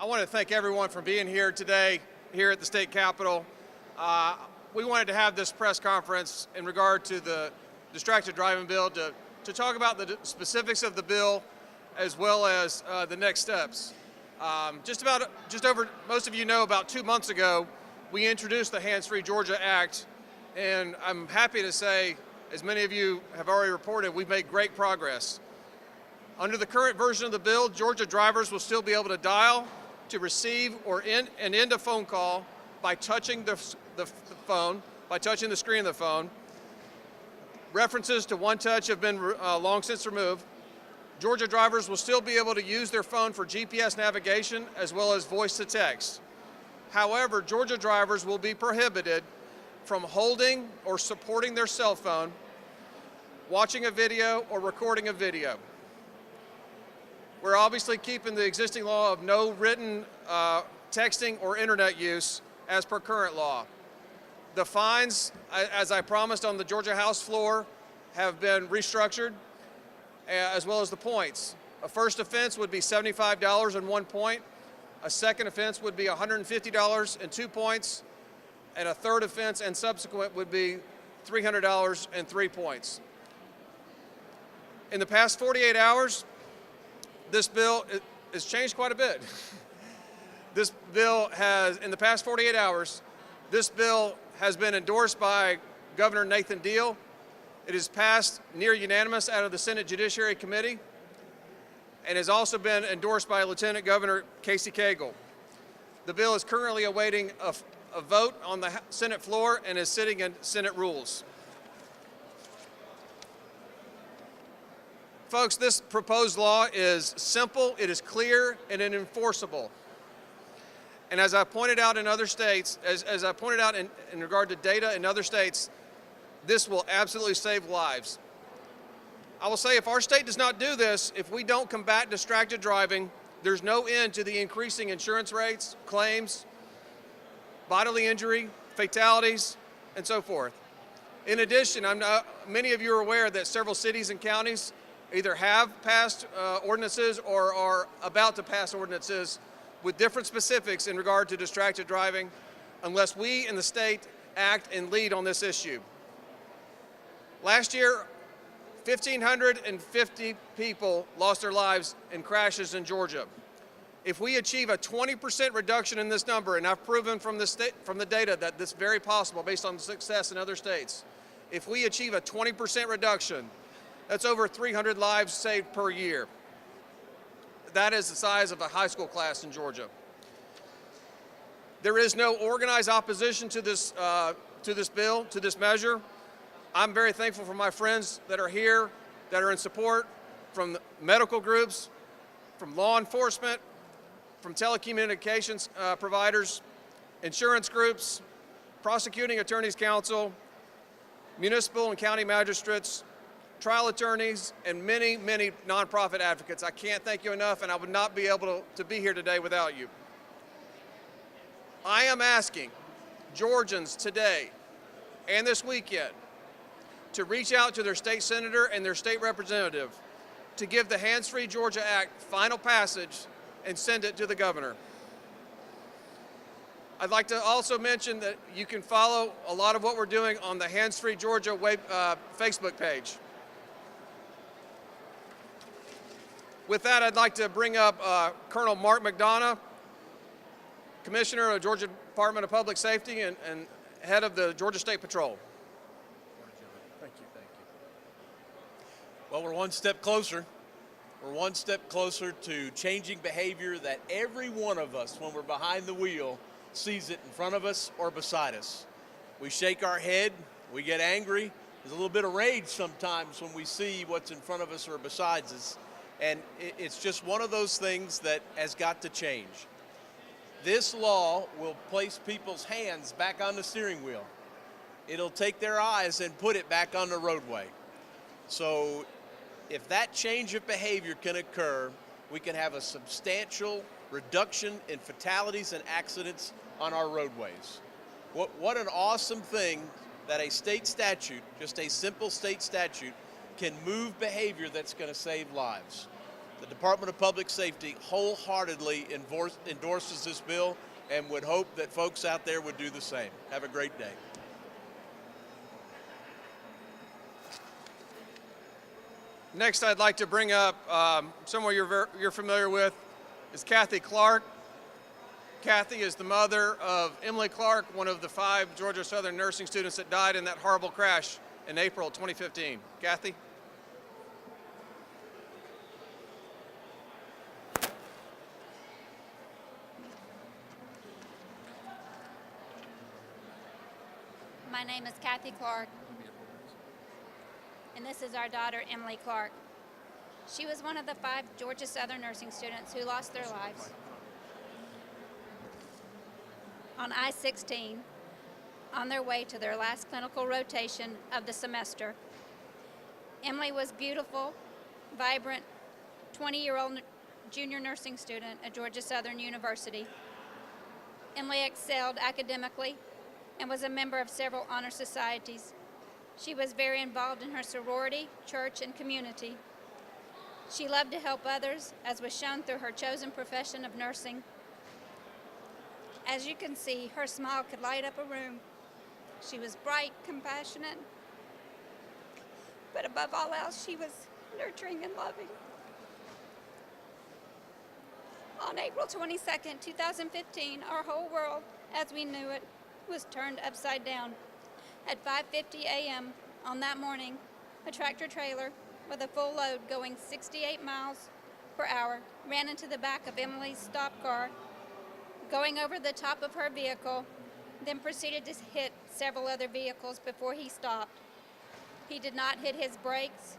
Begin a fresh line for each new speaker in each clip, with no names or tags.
I want to thank everyone for being here today, here at the state capitol. We wanted to have this press conference in regard to the distracted driving bill to talk about the specifics of the bill as well as the next steps. Most of you know, about 2 months ago, we introduced the Hands-Free Georgia Act, and I'm happy to say, as many of you have already reported, we've made great progress. Under the current version of the bill, Georgia drivers will still be able to dial, to receive or end a phone call by touching the phone, by touching the screen of the phone. References to one touch have been long since removed. Georgia drivers will still be able to use their phone for GPS navigation as well as voice to text. However, Georgia drivers will be prohibited from holding or supporting their cell phone, watching a video, or recording a video. We're obviously keeping the existing law of no written texting or internet use as per current law. The fines, as I promised on the Georgia House floor, have been restructured, as well as the points. A first offense would be $75 and 1 point. A second offense would be $150 and 2 points. And a third offense and subsequent would be $300 and 3 points. In the past 48 hours, this bill has changed quite a bit. This bill has, in the past 48 hours, this bill has been endorsed by Governor Nathan Deal. It is passed near unanimous out of the Senate Judiciary Committee and has also been endorsed by Lieutenant Governor Casey Cagle. The bill is currently awaiting a vote on the Senate floor and is sitting in Senate rules. Folks, this proposed law is simple, it is clear, and enforceable. And as I pointed out in other states, as I pointed out in regard to data in other states, this will absolutely save lives. I will say, if our state does not do this, if we don't combat distracted driving, there's no end to the increasing insurance rates, claims, bodily injury, fatalities, and so forth. In addition, many of you are aware that several cities and counties either have passed ordinances or are about to pass ordinances with different specifics in regard to distracted driving, unless we in the state act and lead on this issue. Last year, 1,550 people lost their lives in crashes in Georgia. If we achieve a 20% reduction in this number, and I've proven from the data that this is very possible based on success in other states, if we achieve a 20% reduction, that's over 300 lives saved per year. That is the size of a high school class in Georgia. There is no organized opposition to this bill, to this measure. I'm very thankful for my friends that are here, that are in support, from medical groups, from law enforcement, from telecommunications providers, insurance groups, prosecuting attorneys council, municipal and county magistrates, trial attorneys, and many, many nonprofit advocates. I can't thank you enough, and I would not be able to be here today without you. I am asking Georgians today and this weekend to reach out to their state senator and their state representative to give the Hands-Free Georgia Act final passage and send it to the governor. I'd like to also mention that you can follow a lot of what we're doing on the Hands-Free Georgia Facebook page. With that, I'd like to bring up Colonel Mark McDonough, Commissioner of the Georgia Department of Public Safety and head of the Georgia State Patrol.
Thank you. Well, we're one step closer. We're one step closer to changing behavior that every one of us, when we're behind the wheel, sees it in front of us or beside us. We shake our head, we get angry. There's a little bit of rage sometimes when we see what's in front of us or beside us. And it's just one of those things that has got to change. This law will place people's hands back on the steering wheel. It'll take their eyes and put it back on the roadway. So if that change of behavior can occur, we can have a substantial reduction in fatalities and accidents on our roadways. What an awesome thing that a state statute, just a simple state statute, can move behavior that's going to save lives. The Department of Public Safety wholeheartedly endorses this bill and would hope that folks out there would do the same. Have a great day.
Next, I'd like to bring up someone you're familiar with is Kathy Clark. Kathy is the mother of Emily Clark, one of the 5 Georgia Southern nursing students that died in that horrible crash in April 2015. Kathy?
My name is Kathy Clark, and this is our daughter, Emily Clark. She was one of the 5 Georgia Southern nursing students who lost their lives on I-16 on their way to their last clinical rotation of the semester. Emily was beautiful, vibrant, 20-year-old junior nursing student at Georgia Southern University. Emily excelled academically and was a member of several honor societies. She was very involved in her sorority, church, and community. She loved to help others, as was shown through her chosen profession of nursing. As you can see, her smile could light up a room. She was bright, compassionate, but above all else, she was nurturing and loving. On April 22nd, 2015, our whole world, as we knew it, was turned upside down. At 5:50 a.m. on that morning, a tractor trailer with a full load going 68 miles per hour ran into the back of Emily's stop car, going over the top of her vehicle, then proceeded to hit several other vehicles before he stopped. He did not hit his brakes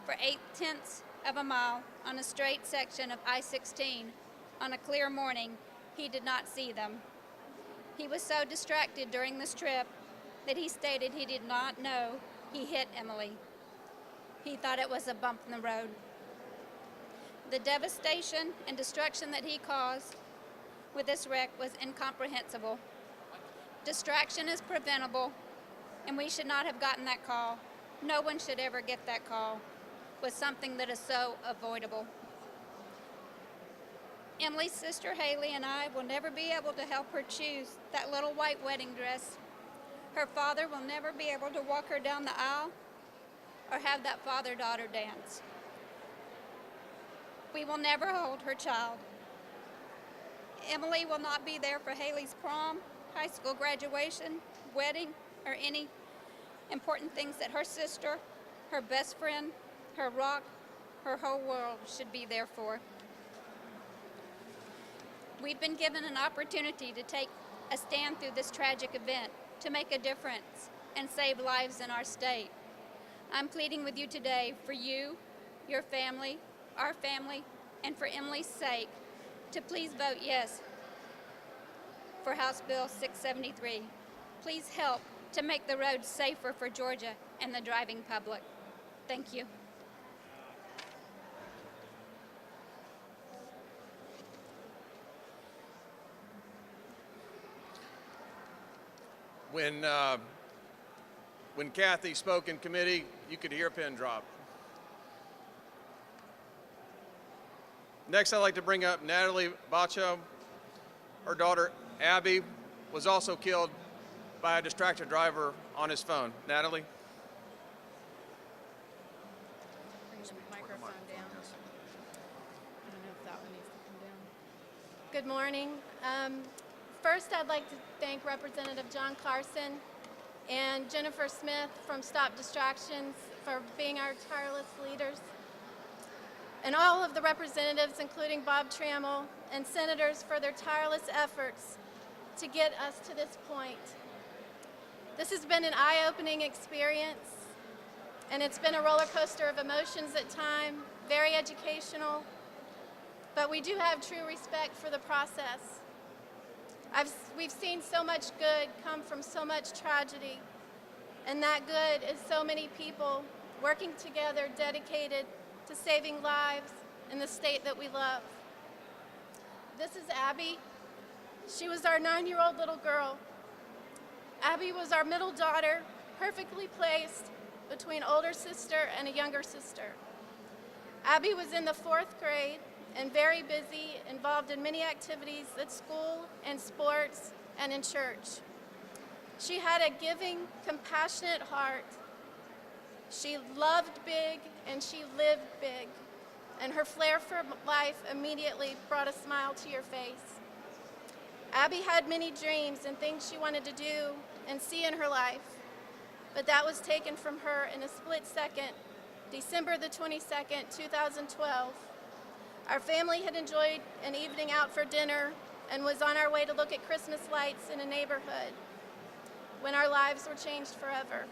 for 0.8 of a mile on a straight section of I-16. On a clear morning, he did not see them. He was so distracted during this trip that he stated he did not know he hit Emily. He thought it was a bump in the road. The devastation and destruction that he caused with this wreck was incomprehensible. Distraction is preventable, and we should not have gotten that call. No one should ever get that call with something that is so avoidable. Emily's sister Haley and I will never be able to help her choose that little white wedding dress. Her father will never be able to walk her down the aisle or have that father-daughter dance. We will never hold her child. Emily will not be there for Haley's prom, high school graduation, wedding, or any important things that her sister, her best friend, her rock, her whole world should be there for. We've been given an opportunity to take a stand through this tragic event, to make a difference and save lives in our state. I'm pleading with you today for you, your family, our family, and for Emily's sake, to please vote yes for House Bill 673. Please help to make the roads safer for Georgia and the driving public. Thank you.
When Kathy spoke in committee, you could hear a pin drop. Next, I'd like to bring up Natalie Botch. Her daughter, Abby, was also killed by a distracted driver on his phone. Natalie?
Bring the microphone down. I don't know if that one needs to come down. Good morning. First, I'd like to thank Representative John Carson and Jennifer Smith from Stop Distractions for being our tireless leaders, and all of the representatives, including Bob Trammell, and senators for their tireless efforts to get us to this point. This has been an eye-opening experience, and it's been a roller coaster of emotions at times, very educational, but we do have true respect for the process. We've seen so much good come from so much tragedy, and that good is so many people working together, dedicated to saving lives in the state that we love. This is Abby. She was our 9-year-old little girl. Abby was our middle daughter, perfectly placed between older sister and a younger sister. Abby was in the 4th grade and very busy, involved in many activities at school and sports and in church. She had a giving, compassionate heart. She loved big and she lived big, and her flair for life immediately brought a smile to your face. Abby had many dreams and things she wanted to do and see in her life, but that was taken from her in a split second, December the 22nd, 2012. Our family had enjoyed an evening out for dinner and was on our way to look at Christmas lights in a neighborhood when our lives were changed forever.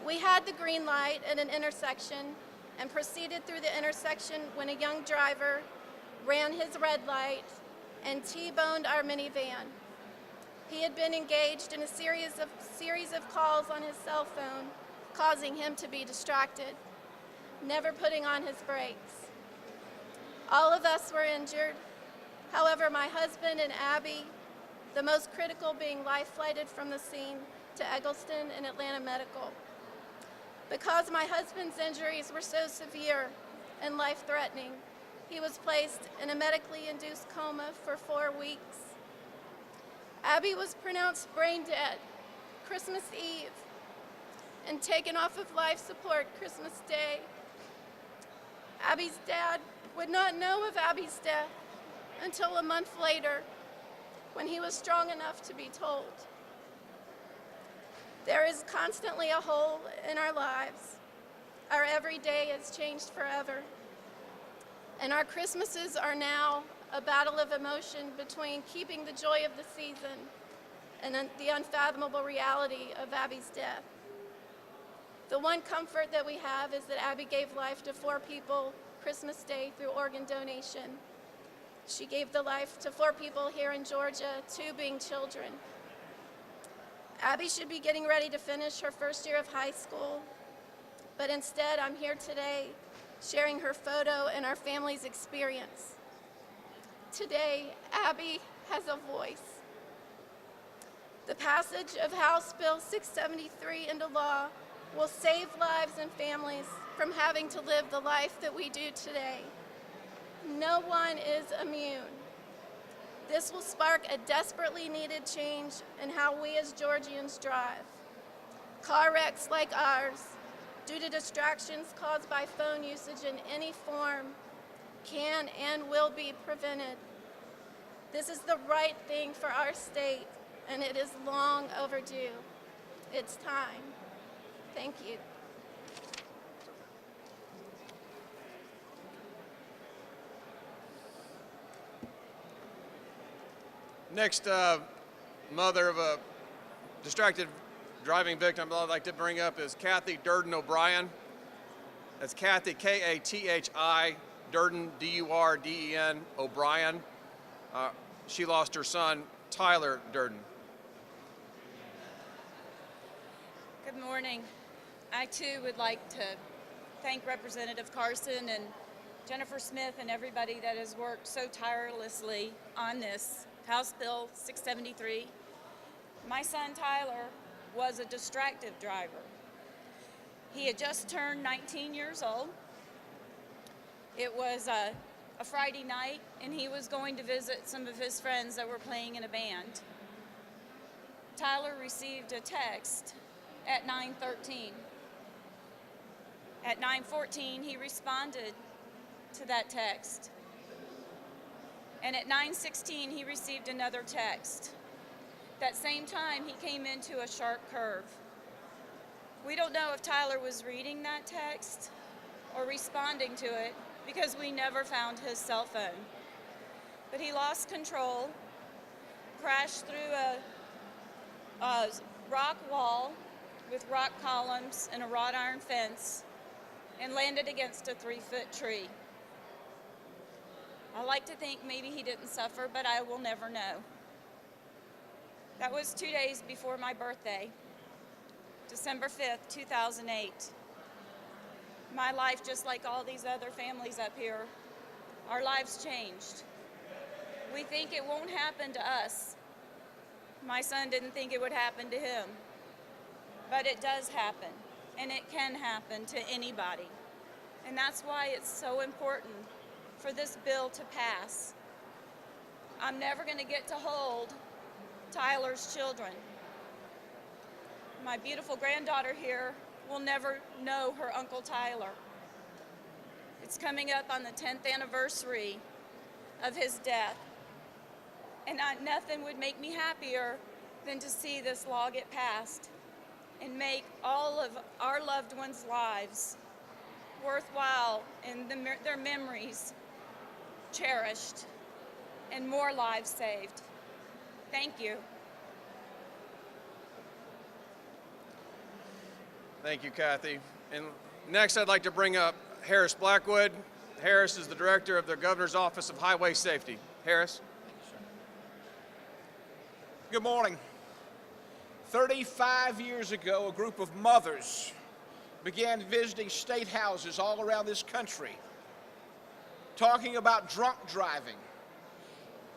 We had the green light at an intersection and proceeded through the intersection when a young driver ran his red light and T-boned our minivan. He had been engaged in a series of calls on his cell phone, causing him to be distracted, never putting on his brakes. All of us were injured. However, my husband and Abby, the most critical being life-flighted from the scene to Eggleston and Atlanta Medical. Because my husband's injuries were so severe and life-threatening, he was placed in a medically induced coma for 4 weeks. Abby was pronounced brain dead Christmas Eve and taken off of life support Christmas Day. Abby's dad would not know of Abby's death until a month later, when he was strong enough to be told. There is constantly a hole in our lives. Our every day is changed forever. And our Christmases are now a battle of emotion between keeping the joy of the season and the unfathomable reality of Abby's death. The one comfort that we have is that Abby gave life to 4 people Christmas Day through organ donation. She gave the life to 4 people here in Georgia, 2 being children. Abby should be getting ready to finish her first year of high school, but instead I'm here today sharing her photo and our family's experience. Today, Abby has a voice. The passage of House Bill 673 into law will save lives and families from having to live the life that we do today. No one is immune. This will spark a desperately needed change in how we as Georgians drive. Car wrecks like ours, due to distractions caused by phone usage in any form, can and will be prevented. This is the right thing for our state, and it is long overdue. It's time. Thank you.
Next, mother of a distracted driving victim I'd like to bring up is Kathy Durden O'Brien. That's Kathy, K-A-T-H-I, Durden, D-U-R-D-E-N, O'Brien. She lost her son, Tyler Durden.
Good morning. I too would like to thank Representative Carson and Jennifer Smith and everybody that has worked so tirelessly on this House Bill 673. My son Tyler was a distracted driver. He had just turned 19 years old. It was a Friday night, and he was going to visit some of his friends that were playing in a band. Tyler received a text at 9:13. At 9:14, he responded to that text. And at 9:16, he received another text. That same time, he came into a sharp curve. We don't know if Tyler was reading that text or responding to it because we never found his cell phone. But he lost control, crashed through a rock wall with rock columns and a wrought iron fence and landed against a 3-foot tree. I like to think maybe he didn't suffer, but I will never know. That was 2 days before my birthday, December 5th, 2008. My life, just like all these other families up here, our lives changed. We think it won't happen to us. My son didn't think it would happen to him, but it does happen, and it can happen to anybody. And that's why it's so important for this bill to pass. I'm never going to get to hold Tyler's children. My beautiful granddaughter here will never know her Uncle Tyler. It's coming up on the 10th anniversary of his death. And nothing would make me happier than to see this law get passed and make all of our loved ones' lives worthwhile and their memories cherished and more lives saved. Thank you.
Thank you, Kathy. And next, I'd like to bring up Harris Blackwood. Harris is the director of the Governor's Office of Highway Safety. Harris.
Good morning. 35 years ago, a group of mothers began visiting state houses all around this country, talking about drunk driving.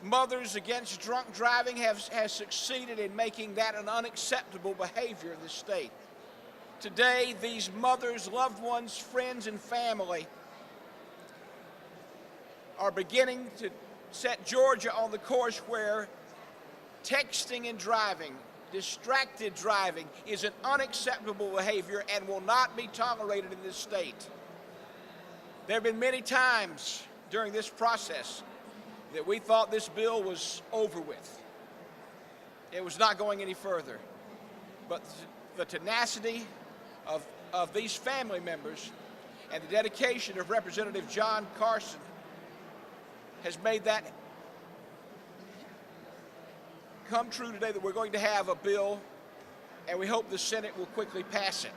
Mothers Against Drunk Driving has succeeded in making that an unacceptable behavior in this state. Today, these mothers, loved ones, friends, and family are beginning to set Georgia on the course where texting and driving, distracted driving, is an unacceptable behavior and will not be tolerated in this state. There have been many times during this process that we thought this bill was over with. It was not going any further. But the tenacity of these family members and the dedication of Representative John Carson has made that come true today, that we're going to have a bill, and we hope the Senate will quickly pass it.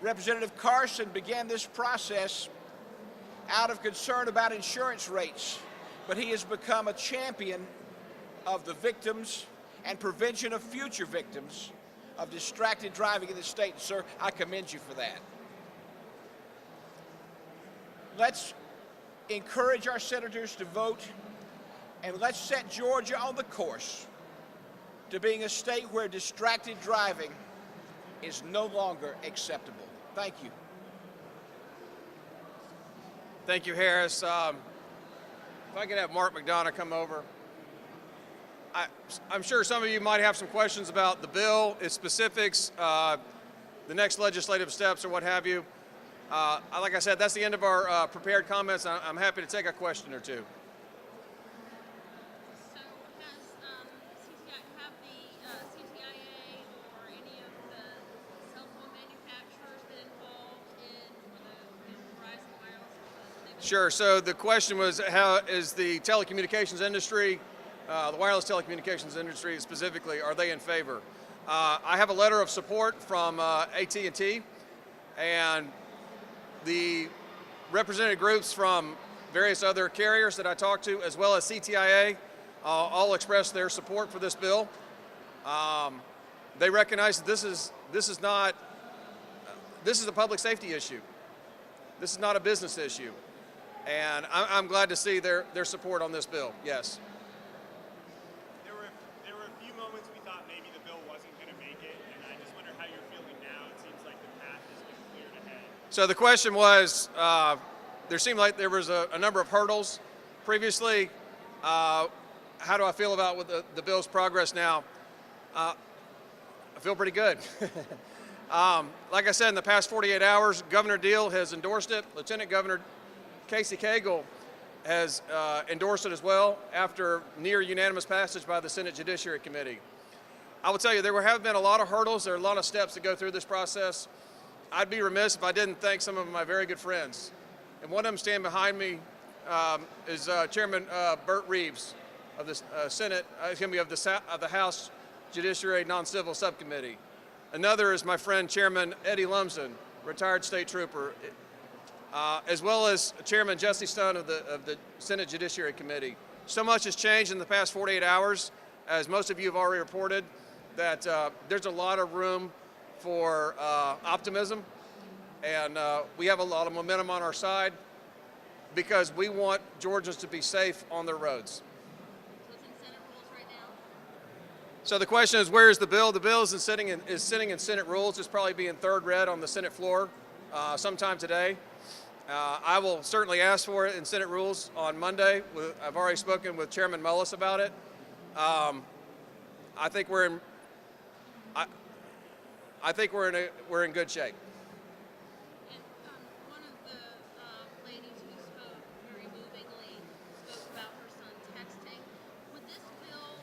Representative Carson began this process out of concern about insurance rates, but he has become a champion of the victims and prevention of future victims of distracted driving in the state. And sir, I commend you for that. Let's encourage our senators to vote, and let's set Georgia on the course to being a state where distracted driving is no longer acceptable. Thank you.
Thank you, Harris. If I could have Mark McDonough come over. I'm sure some of you might have some questions about the bill, its specifics, the next legislative steps or what have you. Like I said, that's the end of our prepared comments. I'm happy to take a question or two.
So have the CTIA or any of the cell phone manufacturers been involved in Verizon Wireless?
Sure. So the question was, how is the telecommunications industry, the wireless telecommunications industry specifically, are they in favor? I have a letter of support from AT&T, and the representative groups from various other carriers that I talked to, as well as CTIA, all expressed their support for this bill. They recognize that this is a public safety issue. This is not a business issue, and I'm glad to see their support on this bill. Yes.
There were a few moments we thought maybe the bill wasn't going to make it, and I just wonder how you're feeling now. It seems like the path has been cleared ahead.
So the question was, there seemed like there was a number of hurdles previously. How do I feel about with the bill's progress now? I feel pretty good. Like I said, in the past 48 hours, Governor Deal has endorsed it. Lieutenant Governor Casey Cagle has endorsed it as well after near unanimous passage by the Senate Judiciary Committee. I will tell you, there have been a lot of hurdles. There are a lot of steps to go through this process. I'd be remiss if I didn't thank some of my very good friends. And one of them standing behind me is Chairman Burt Reeves of the Senate, of the House Judiciary Non-Civil Subcommittee. Another is my friend Chairman Eddie Lumsden, retired state trooper, as well as Chairman Jesse Stone of the Senate Judiciary Committee. So much has changed in the past 48 hours, as most of you have already reported, that there's a lot of room for optimism, and we have a lot of momentum on our side because we want Georgians to be safe on their roads.
So it's in Senate rules right now?
So the question is, where is the bill? The bill is sitting in Senate rules. It's probably being third read on the Senate floor sometime today. I will certainly ask for it in Senate rules on Monday. I've already spoken with Chairman Mullis about it. I think we're in. I think we're in good shape.
And one of the ladies who spoke very movingly spoke about her son texting. Would this bill,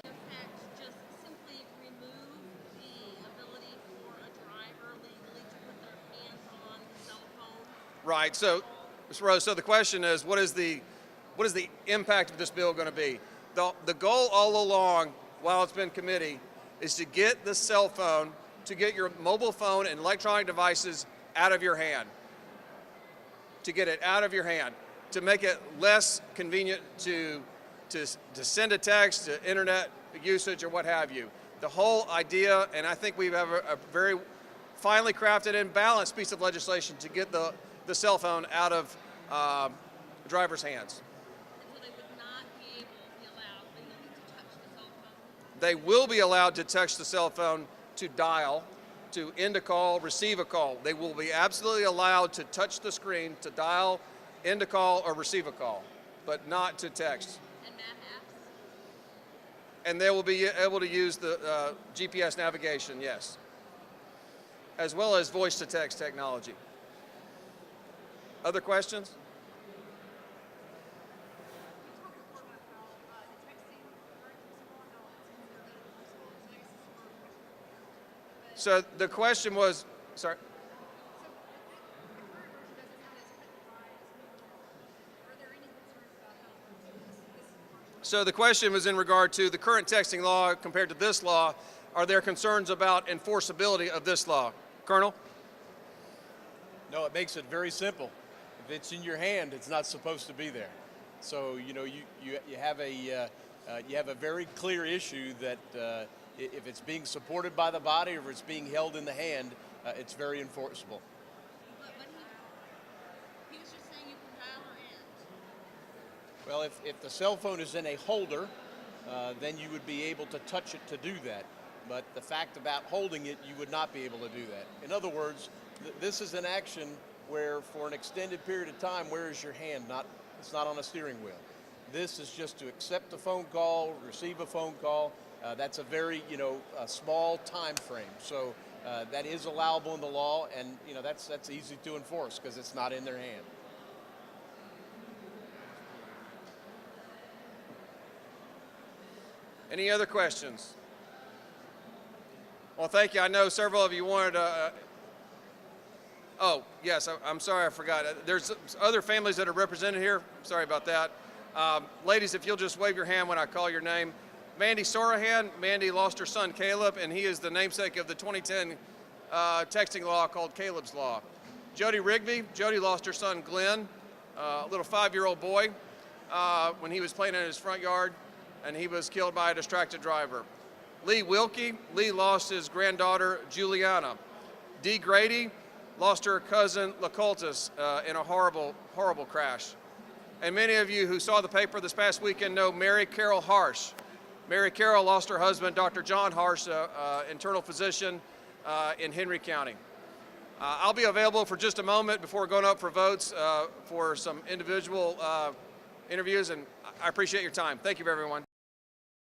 in effect, just simply remove the ability for a driver legally to put their hands on the cell phone?
Right. So, Ms. Rose. So the question is, what is the impact of this bill going to be? The goal all along, while it's been committee, is to get the cell phone, to get your mobile phone and electronic devices out of your hand. To get it out of your hand, to make it less convenient to send a text, to internet usage, or what have you. The whole idea, and I think we have a very finely crafted and balanced piece of legislation to get the cell phone out of drivers' hands.
And so they would not be allowed legally to touch the cell phone?
They will be allowed to touch the cell phone to dial, to end a call, receive a call. They will be absolutely allowed to touch the screen to dial, end a call, or receive a call, but not to text.
And map apps?
And they will be able to use the GPS navigation, yes, as well as voice-to-text technology. Other questions? So the question was, sorry. So the question was in regard to the current texting law compared to this law. Are there concerns about enforceability of this law? Colonel?
No, it makes it very simple. If it's in your hand, it's not supposed to be there. So you have a very clear issue that if it's being supported by the body or if it's being held in the hand, it's very enforceable.
But he was just saying you can dial or end.
Well, if the cell phone is in a holder, then you would be able to touch it to do that. But the fact about holding it, you would not be able to do that. In other words, this is an action where for an extended period of time, where is your hand? It's not on a steering wheel. This is just to accept a phone call, receive a phone call. That's a very, a small time frame. So that is allowable in the law, and that's easy to enforce because it's not in their hand.
Any other questions? Well, thank you. I know several of you wanted oh, yes, I'm sorry, I forgot. There's other families that are represented here. Sorry about that. Ladies, if you'll just wave your hand when I call your name. Mandy Sorahan. Mandy lost her son, Caleb, and he is the namesake of the 2010 texting law called Caleb's Law. Jody Rigby. Jody lost her son, Glenn, a little 5-year-old boy, when he was playing in his front yard, and he was killed by a distracted driver. Lee Wilkie. Lee lost his granddaughter, Juliana. Dee Grady lost her cousin, LaColtis, in a horrible, horrible crash. And many of you who saw the paper this past weekend know Mary Carol Harsh. Mary Carol lost her husband, Dr. John Harsh, internal physician in Henry County. I'll be available for just a moment before going up for votes for some individual interviews, and I appreciate your time. Thank you, everyone.